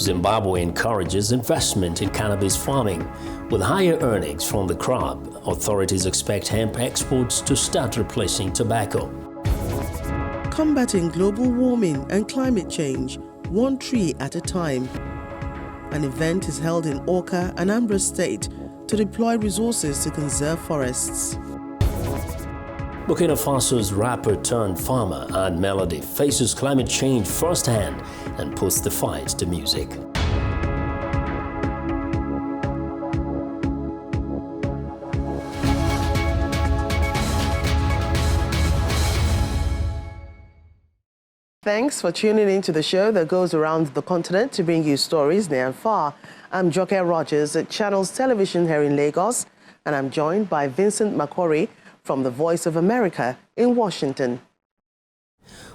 Zimbabwe encourages investment in cannabis farming. With higher earnings from the crop, authorities expect hemp exports to start replacing tobacco. Combating global warming and climate change, one tree at a time. An event is held in Awka, Anambra State, to deploy resources to conserve forests. Burkina Faso's rapper turned farmer and Melody faces climate change firsthand and puts the fight to music. Thanks for tuning in to the show that goes around the continent to bring you stories near and far. I'm Joke Rogers at Channels Television here in Lagos, and I'm joined by Vincent Makori from the Voice of America in Washington.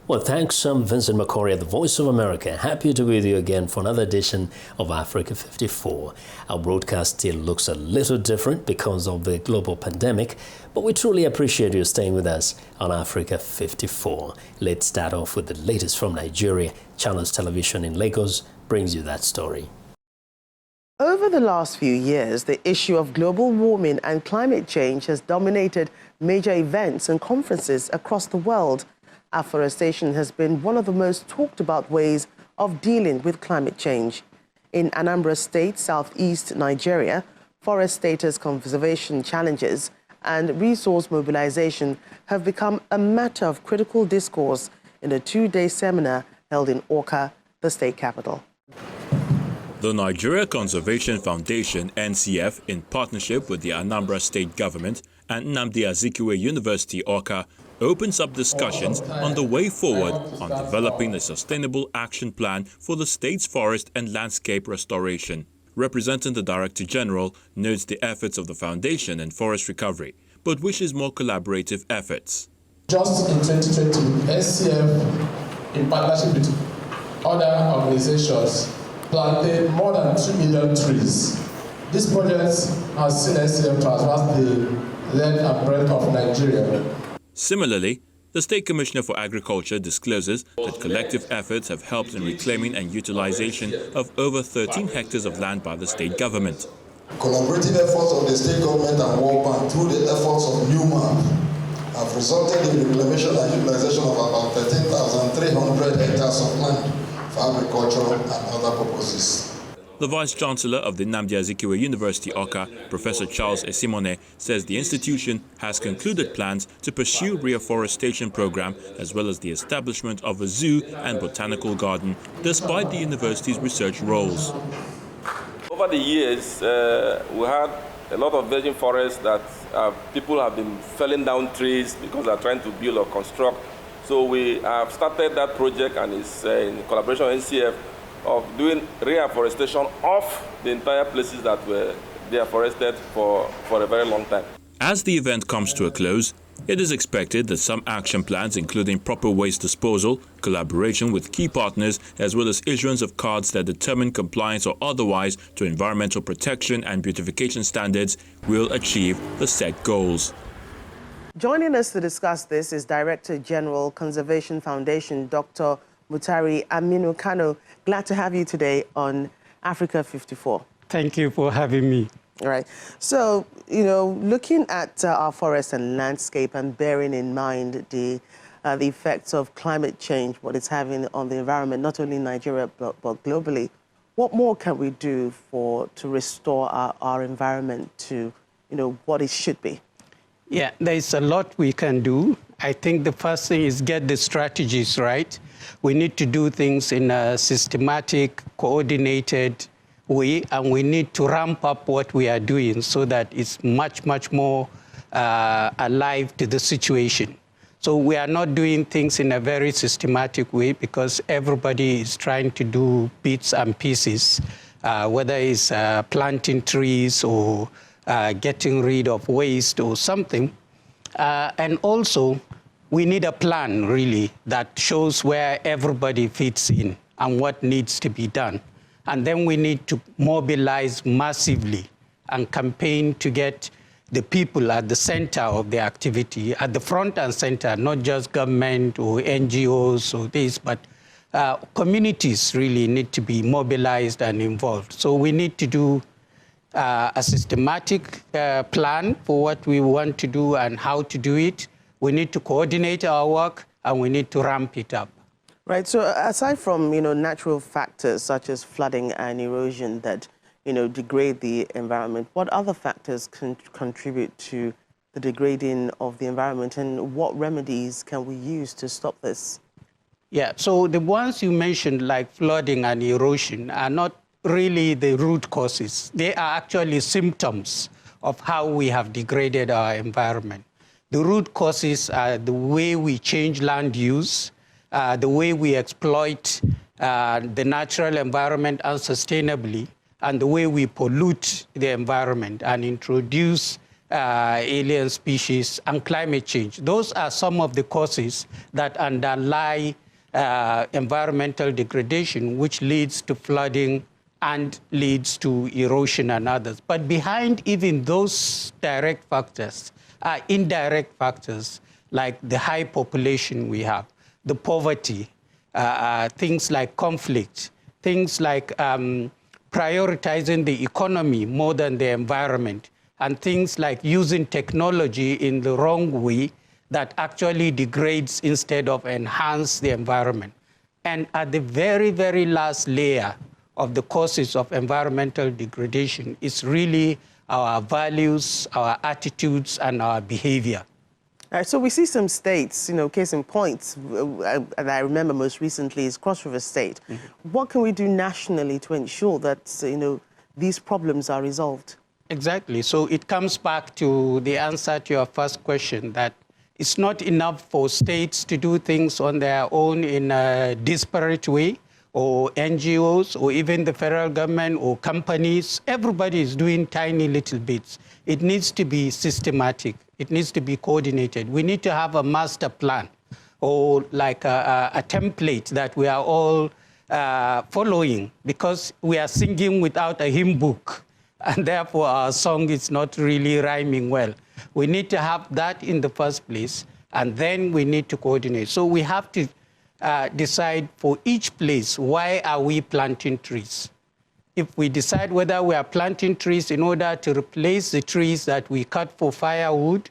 Well, thanks, Vincent Makori at the Voice of America. Happy to be with you again for another edition of Africa 54. Our broadcast still looks a little different because of the global pandemic, but we truly appreciate you staying with us on Africa 54. Let's start off with the latest from Nigeria. Channels Television in Lagos brings you that story. Over the last few years, the issue of global warming and climate change has dominated major events and conferences across the world. Afforestation has been one of the most talked about ways of dealing with climate change. In Anambra State, southeast Nigeria, forest status conservation challenges and resource mobilization have become a matter of critical discourse in a two-day seminar held in Awka, the state capital. The Nigeria Conservation Foundation, NCF, in partnership with the Anambra State Government and Nnamdi Azikiwe University, Awka, opens up discussions on the way forward on developing a sustainable action plan for the state's forest and landscape restoration. Representing the Director General notes the efforts of the foundation in forest recovery, but wishes more collaborative efforts. Just in 2020, NCF, in partnership with other organizations, planted more than 2 million trees. This project has seen NCF traverse the length and breadth of Nigeria. Similarly, the State Commissioner for Agriculture discloses that collective efforts have helped in reclaiming and utilization of over 13 hectares of land by the state government. Collaborative efforts of the state government and World Bank through the efforts of NewMap have resulted in reclamation and utilization of about 13,300 hectares of land for agriculture and other purposes. The Vice-Chancellor of the Nnamdi Azikiwe University, Awka, Professor Charles Esimone, says the institution has concluded plans to pursue re-afforestation program as well as the establishment of a zoo and botanical garden, despite the university's research roles. Over the years, we had a lot of virgin forests that people have been felling down trees because they're trying to build or construct. So we have started that project, and it's in collaboration with NCF, of doing re-afforestation of the entire places that were deforested for a very long time. As the event comes to a close, it is expected that some action plans, including proper waste disposal, collaboration with key partners, as well as issuance of cards that determine compliance or otherwise to environmental protection and beautification standards, will achieve the set goals. Joining us to discuss this is Director General Conservation Foundation, Dr. Muthari Aminu-Kano. Glad to have you today on Africa 54. Thank you for having me. All right. So, looking at our forest and landscape and bearing in mind the effects of climate change, what it's having on the environment, not only in Nigeria, but globally, what more can we do to restore our environment to, what it should be? Yeah, there's a lot we can do. I think the first thing is get the strategies right. We need to do things in a systematic, coordinated way, and we need to ramp up what we are doing so that it's much, much more alive to the situation. So we are not doing things in a very systematic way because everybody is trying to do bits and pieces, whether it's planting trees or getting rid of waste or something. And also, we need a plan, really, that shows where everybody fits in and what needs to be done. And then we need to mobilize massively and campaign to get the people at the center of the activity, at the front and center, not just government or NGOs or this, but communities really need to be mobilized and involved. So we need to do a systematic plan for what we want to do and how to do it. We need to coordinate our work, and we need to ramp it up. Right. So aside from, natural factors such as flooding and erosion that, degrade the environment, what other factors can contribute to the degrading of the environment, and what remedies can we use to stop this? Yeah, so the ones you mentioned, like flooding and erosion, are not really the root causes. They are actually symptoms of how we have degraded our environment. The root causes are the way we change land use, the way we exploit the natural environment unsustainably, and the way we pollute the environment and introduce alien species and climate change. Those are some of the causes that underlie environmental degradation, which leads to flooding and leads to erosion and others. But behind even those direct factors are indirect factors like the high population we have, the poverty, things like conflict, things like prioritizing the economy more than the environment, and things like using technology in the wrong way that actually degrades instead of enhance the environment. And at the very, very last layer of the causes of environmental degradation is really our values, our attitudes, and our behavior. All right, so we see some states, case in point, and I remember most recently is Cross River State. Mm-hmm. What can we do nationally to ensure that, these problems are resolved? Exactly. So it comes back to the answer to your first question, that it's not enough for states to do things on their own in a disparate way, or NGOs, or even the federal government, or companies. Everybody is doing tiny little bits. It needs to be systematic. It needs to be coordinated. We need to have a master plan, or like a template that we are all following, because we are singing without a hymn book, and therefore our song is not really rhyming well. We need to have that in the first place, and then we need to coordinate. So we have to decide for each place, why are we planting trees? If we decide whether we are planting trees in order to replace the trees that we cut for firewood,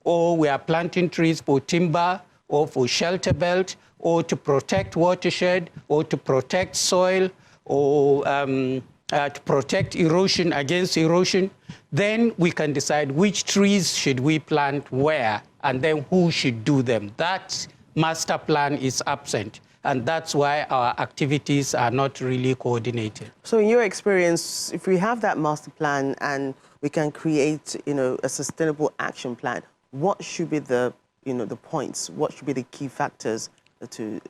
or we are planting trees for timber, or for shelter belt, or to protect watershed, or to protect soil, or to protect erosion against erosion, then we can decide which trees should we plant where, and then who should do them. That master plan is absent, and that's why our activities are not really coordinated. So in your experience, if we have that master plan and we can create, a sustainable action plan, what should be the, the points? What should be the key factors to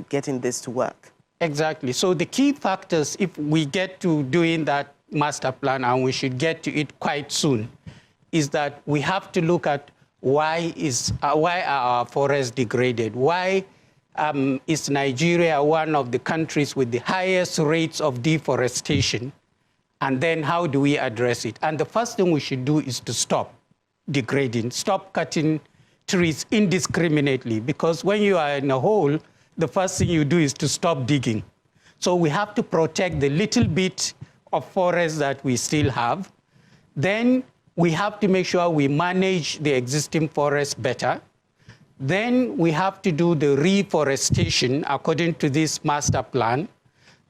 getting this to work? Exactly. So the key factors, if we get to doing that master plan, and we should get to it quite soon, is that we have to look at why are our forests degraded? Why is Nigeria one of the countries with the highest rates of deforestation? And then how do we address it? And the first thing we should do is to stop degrading, stop cutting trees indiscriminately, because when you are in a hole, the first thing you do is to stop digging. So we have to protect the little bit of forest that we still have. Then we have to make sure we manage the existing forest better. Then we have to do the reforestation according to this master plan.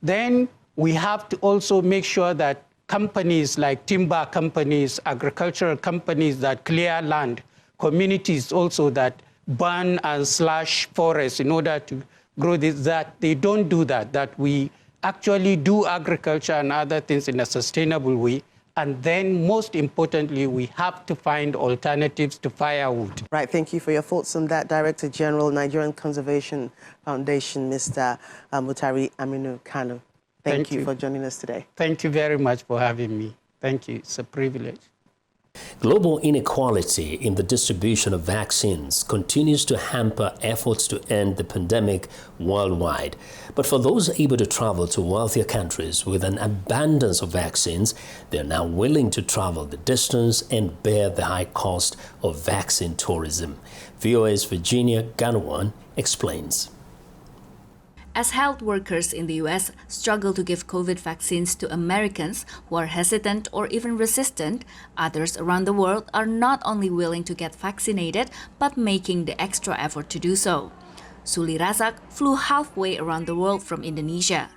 Then we have to also make sure that companies like timber companies, agricultural companies that clear land, communities also that burn and slash forests in order to grow this, that they don't do that, that we actually do agriculture and other things in a sustainable way. And then, most importantly, we have to find alternatives to firewood. Right, thank you for your thoughts on that. Director General, Nigerian Conservation Foundation, Mr. Muthari Aminu-Kano. Thank you for joining us today. Thank you very much for having me. Thank you. It's a privilege. Global inequality in the distribution of vaccines continues to hamper efforts to end the pandemic worldwide. But for those able to travel to wealthier countries with an abundance of vaccines, they're now willing to travel the distance and bear the high cost of vaccine tourism. VOA's Virginia Ganawan explains. As health workers in the US struggle to give COVID vaccines to Americans who are hesitant or even resistant, others around the world are not only willing to get vaccinated but making the extra effort to do so. Suli Razak flew halfway around the world from Indonesia.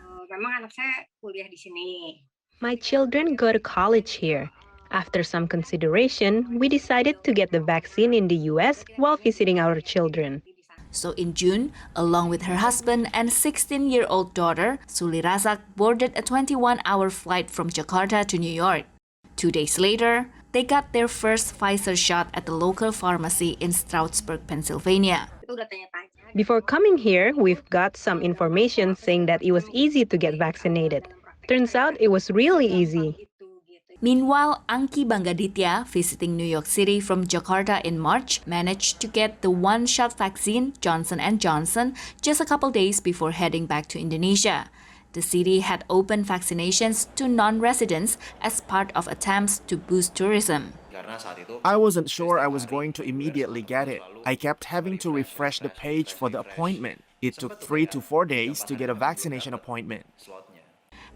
My children go to college here. After some consideration, we decided to get the vaccine in the US while visiting our children. So in June, along with her husband and 16-year-old daughter, Suli Razak boarded a 21-hour flight from Jakarta to New York. 2 days later, they got their first Pfizer shot at the local pharmacy in Stroudsburg, Pennsylvania. Before coming here, we've got some information saying that it was easy to get vaccinated. Turns out it was really easy. Meanwhile, Angki Banggaditya, visiting New York City from Jakarta in March, managed to get the one-shot vaccine Johnson & Johnson just a couple days before heading back to Indonesia. The city had opened vaccinations to non-residents as part of attempts to boost tourism. I wasn't sure I was going to immediately get it. I kept having to refresh the page for the appointment. It took 3 to 4 days to get a vaccination appointment.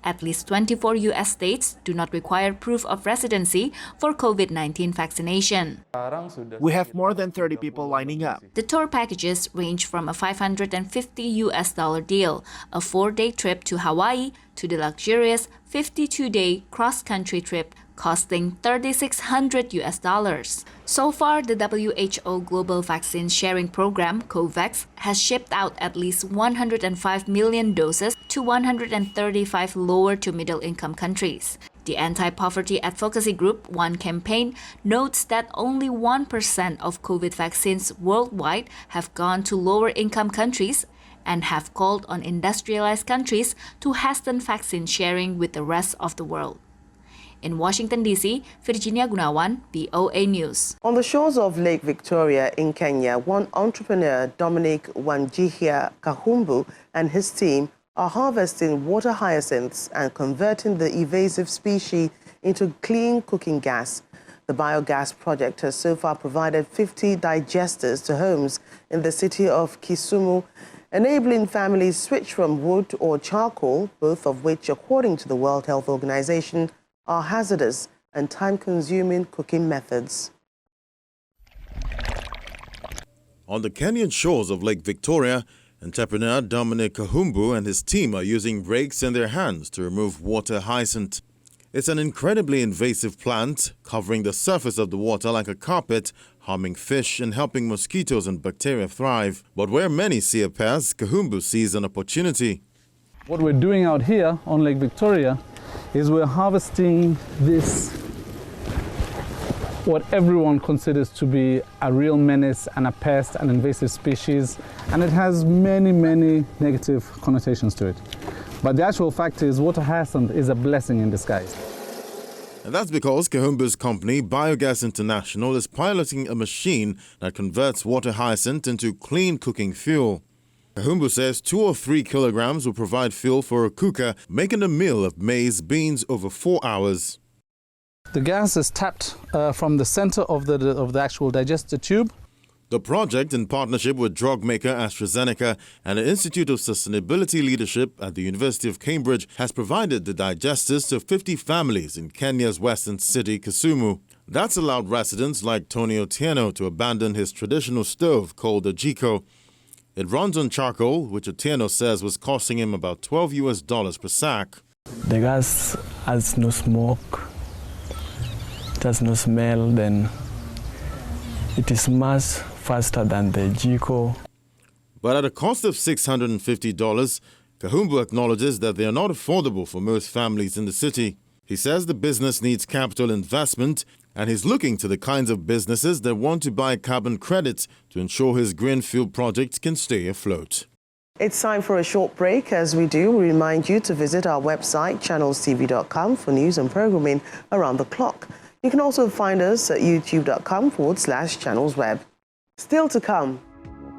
At least 24 US states do not require proof of residency for COVID-19 vaccination. We have more than 30 people lining up. The tour packages range from a $550 deal, a 4-day trip to Hawaii, to the luxurious 52-day cross-country trip costing $3,600. So far, the WHO Global Vaccine Sharing Program, COVAX, has shipped out at least 105 million doses to 135 lower to middle-income countries. The anti-poverty advocacy group One Campaign notes that only 1% of COVID vaccines worldwide have gone to lower-income countries and have called on industrialized countries to hasten vaccine sharing with the rest of the world. In Washington, D.C., Virginia Gunawan, VOA News. On the shores of Lake Victoria in Kenya, one entrepreneur, Dominic Wanjihia Kahumbu, and his team are harvesting water hyacinths and converting the invasive species into clean cooking gas. The biogas project has so far provided 50 digesters to homes in the city of Kisumu, enabling families switch from wood or charcoal, both of which, according to the World Health Organization, are hazardous and time-consuming cooking methods. On the Kenyan shores of Lake Victoria, entrepreneur Dominic Kahumbu and his team are using rakes in their hands to remove water hyacinth. It's an incredibly invasive plant, covering the surface of the water like a carpet, harming fish and helping mosquitoes and bacteria thrive. But where many see a pest, Kahumbu sees an opportunity. What we're doing out here on Lake Victoria is we're harvesting this, what everyone considers to be a real menace and a pest, an invasive species, and it has many, many negative connotations to it. But the actual fact is water hyacinth is a blessing in disguise. And that's because Kahumbu's company, Biogas International, is piloting a machine that converts water hyacinth into clean cooking fuel. Kahumbu says 2 or 3 kilograms will provide fuel for a cooker, making a meal of maize beans over 4 hours. The gas is tapped from the center of the actual digester tube. The project, in partnership with drug maker AstraZeneca and the Institute of Sustainability Leadership at the University of Cambridge, has provided the digesters to 50 families in Kenya's western city, Kisumu. That's allowed residents like Tony Otieno to abandon his traditional stove called a jiko. It runs on charcoal, which Otieno says was costing him about $12 per sack. The gas has no smoke, it has no smell, then it is much faster than the jiko. But at a cost of $650, Kahumbu acknowledges that they are not affordable for most families in the city. He says the business needs capital investment, and he's looking to the kinds of businesses that want to buy carbon credits to ensure his greenfield project can stay afloat. It's time for a short break. As we do, we remind you to visit our website, channelstv.com, for news and programming around the clock. You can also find us at youtube.com/channelsweb. Still to come,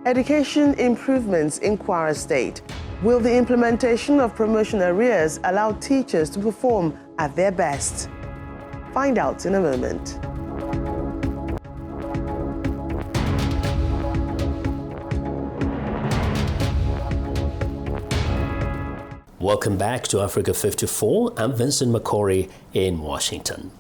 education improvements in Kwara State. Will the implementation of promotion arrears allow teachers to perform at their best? Find out in a moment. Welcome back to Africa 54. I'm Vincent McCory in Washington.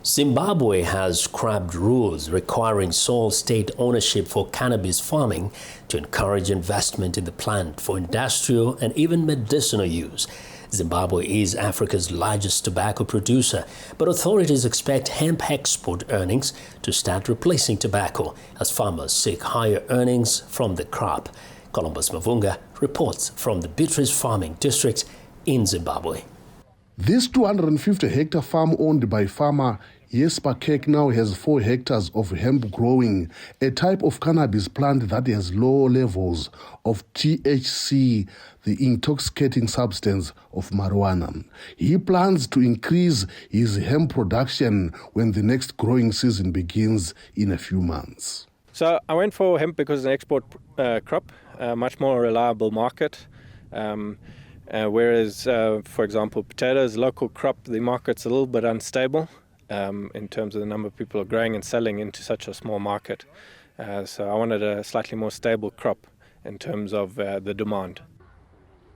Zimbabwe has scrapped rules requiring sole state ownership for cannabis farming to encourage investment in the plant for industrial and even medicinal use. Zimbabwe is Africa's largest tobacco producer, but authorities expect hemp export earnings to start replacing tobacco as farmers seek higher earnings from the crop. Columbus Mavunga reports from the Beatrice Farming District in Zimbabwe. This 250-hectare farm owned by farmer Jesper Kek now has 4 hectares of hemp growing, a type of cannabis plant that has low levels of THC, the intoxicating substance of marijuana. He plans to increase his hemp production when the next growing season begins in a few months. So I went for hemp because it's an export crop, a much more reliable market. Whereas, for example, potatoes, local crop, the market's a little bit unstable in terms of the number of people are growing and selling into such a small market. So I wanted a slightly more stable crop in terms of the demand.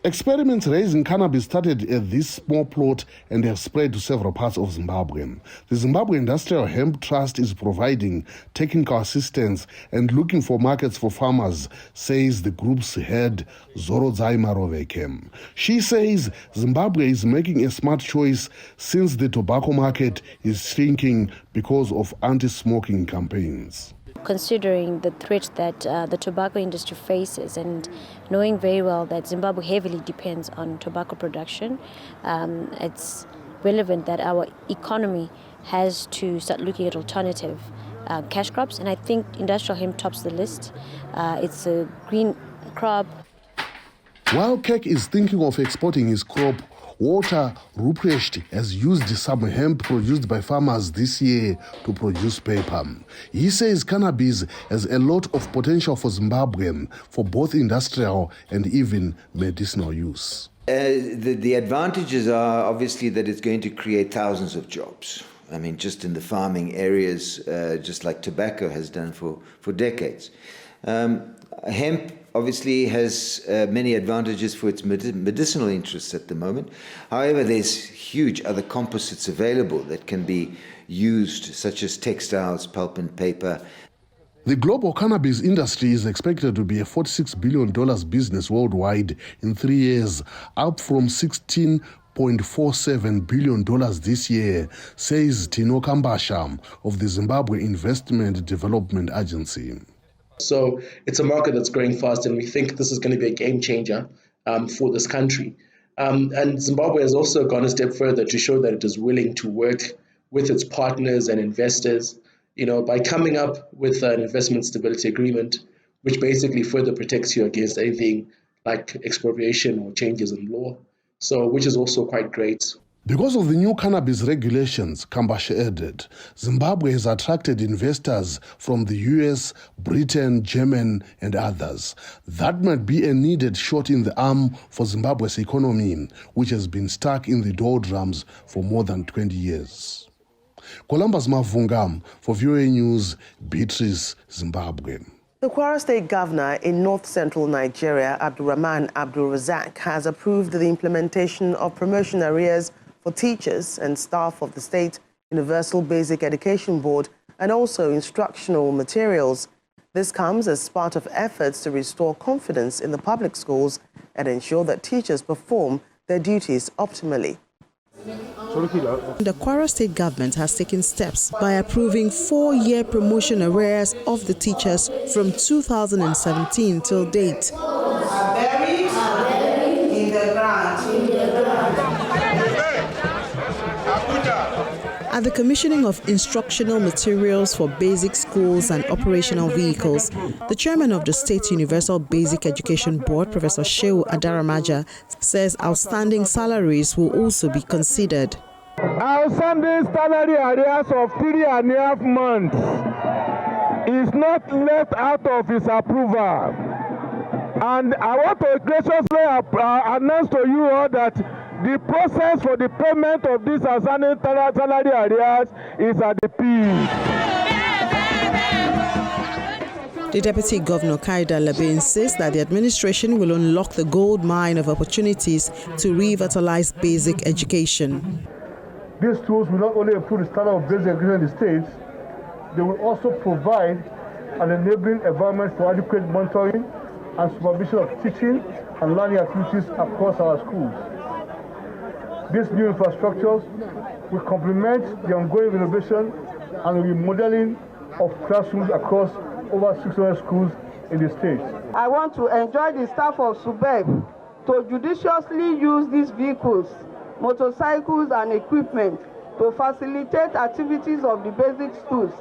Experiments raising cannabis started at this small plot and have spread to several parts of Zimbabwe. The Zimbabwe Industrial Hemp Trust is providing technical assistance and looking for markets for farmers, says the group's head, Zorodzai Maroveke. She says Zimbabwe is making a smart choice since the tobacco market is shrinking because of anti-smoking campaigns. Considering the threat that the tobacco industry faces and knowing very well that Zimbabwe heavily depends on tobacco production, it's relevant that our economy has to start looking at alternative cash crops, and I think industrial hemp tops the list. It's a green crop. While Kek is thinking of exporting his crop, Walter Ruprecht has used some hemp produced by farmers this year to produce paper. He says cannabis has a lot of potential for Zimbabwe for both industrial and even medicinal use. The advantages are obviously that it's going to create thousands of jobs. I mean, just in the farming areas, just like tobacco has done for decades. Hemp obviously has many advantages for its medicinal interests at the moment. However, there's huge other composites available that can be used, such as textiles, pulp and paper. The global cannabis industry is expected to be a $46 billion business worldwide in 3 years, up from $16.47 billion this year, says Tino Kambasha of the Zimbabwe Investment Development Agency. So it's a market that's growing fast, and we think this is going to be a game changer for this country. And Zimbabwe has also gone a step further to show that it is willing to work with its partners and investors, by coming up with an investment stability agreement, which basically further protects you against anything like expropriation or changes in law. So, which is also quite great. Because of the new cannabis regulations, Kambasha added, Zimbabwe has attracted investors from the US, Britain, Germany, and others. That might be a needed shot in the arm for Zimbabwe's economy, which has been stuck in the doldrums for more than 20 years. Columbus Mavunga for VOA News, Beatrice, Zimbabwe. The Kwara State Governor in north-central Nigeria, Abdulrahman Razak, has approved the implementation of promotion arrears for teachers and staff of the State Universal Basic Education Board and also instructional materials. This comes as part of efforts to restore confidence in the public schools and ensure that teachers perform their duties optimally. The Kwara State government has taken steps by approving 4-year promotion arrears of the teachers from 2017 till date. Are buried in the ground. At the commissioning of instructional materials for basic schools and operational vehicles, the chairman of the State Universal Basic Education Board, Professor Shehu Adaramaja, says outstanding salaries will also be considered. Outstanding salary arrears of 3.5 months is not left out of his approval. And I want to graciously announce to you all that the process for the payment of this outstanding salary arrears is at the peak. The Deputy Governor Kaida Labe insists that the administration will unlock the gold mine of opportunities to revitalize basic education. These tools will not only improve the standard of basic education in the states, they will also provide an enabling environment for adequate monitoring and supervision of teaching and learning activities across our schools. These new infrastructures will complement the ongoing renovation and remodeling of classrooms across over 600 schools in the state. I want to enjoin the staff of SUBEB to judiciously use these vehicles, motorcycles and equipment to facilitate activities of the basic schools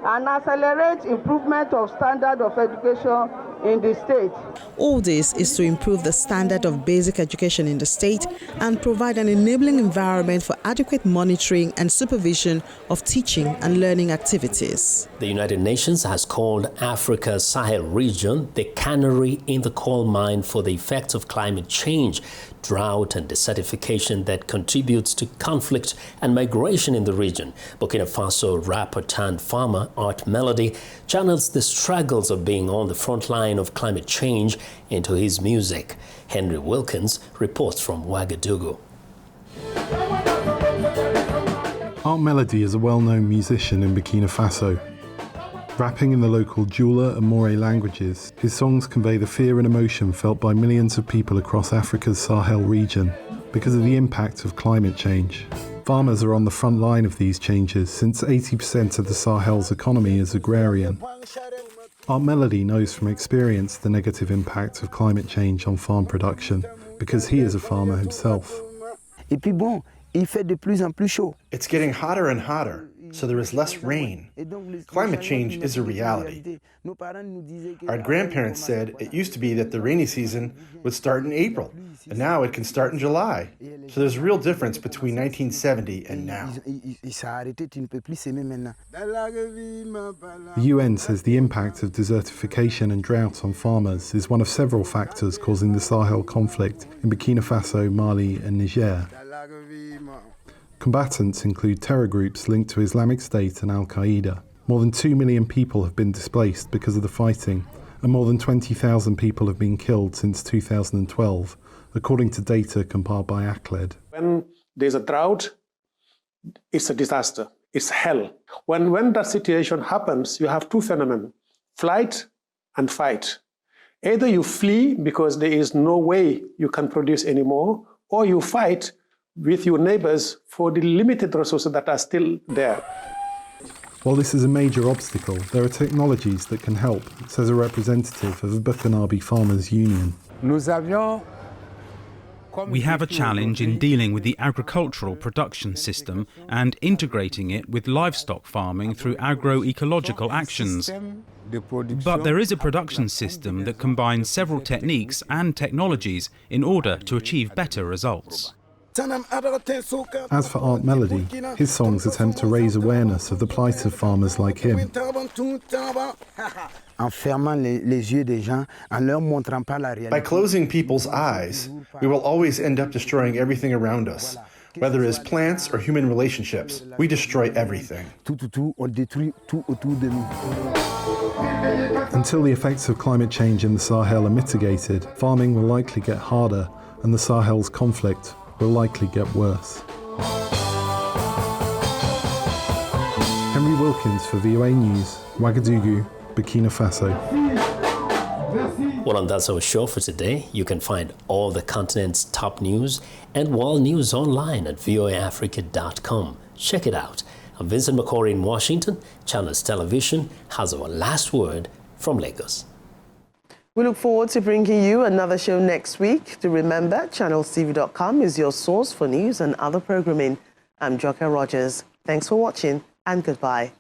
and accelerate improvement of standard of education in the state. All this is to improve the standard of basic education in the state and provide an enabling environment for adequate monitoring and supervision of teaching and learning activities. The United Nations has called Africa's Sahel region the canary in the coal mine for the effects of climate change, drought and desertification that contributes to conflict and migration in the region. Burkina Faso rapper turned farmer Art Melody channels the struggles of being on the front line of climate change into his music. Henry Wilkins reports from Ouagadougou. Art Melody is a well-known musician in Burkina Faso. Rapping in the local Jula and Moray languages, his songs convey the fear and emotion felt by millions of people across Africa's Sahel region because of the impact of climate change. Farmers are on the front line of these changes since 80% of the Sahel's economy is agrarian. Art Melody knows from experience the negative impact of climate change on farm production because he is a farmer himself. It's getting hotter and hotter, so there is less rain. Climate change is a reality. Our grandparents said it used to be that the rainy season would start in April, and now it can start in July. So there's a real difference between 1970 and now. The UN says the impact of desertification and drought on farmers is one of several factors causing the Sahel conflict in Burkina Faso, Mali and Niger. Combatants include terror groups linked to Islamic State and Al-Qaeda. More than 2 million people have been displaced because of the fighting, and more than 20,000 people have been killed since 2012, according to data compiled by ACLED. When there's a drought, it's a disaster. It's hell. When that situation happens, you have two phenomena, flight and fight. Either you flee because there is no way you can produce anymore, or you fight with your neighbors for the limited resources that are still there. While this is a major obstacle, there are technologies that can help, says a representative of the Bukanabe Farmers Union. We have a challenge in dealing with the agricultural production system and integrating it with livestock farming through agro-ecological actions. But there is a production system that combines several techniques and technologies in order to achieve better results. As for Art Melody, his songs attempt to raise awareness of the plight of farmers like him. By closing people's eyes, we will always end up destroying everything around us. Whether it is plants or human relationships, we destroy everything. Until the effects of climate change in the Sahel are mitigated, farming will likely get harder and the Sahel's conflict will likely get worse. Henry Wilkins for VOA News, Ouagadougou, Burkina Faso. Well, and that's our show for today. You can find all the continent's top news and world news online at voaafrica.com. Check it out. I'm Vincent McCory in Washington. Channels Television has our last word from Lagos. We look forward to bringing you another show next week. To remember, channelstv.com is your source for news and other programming. I'm Joker Rogers. Thanks for watching and goodbye.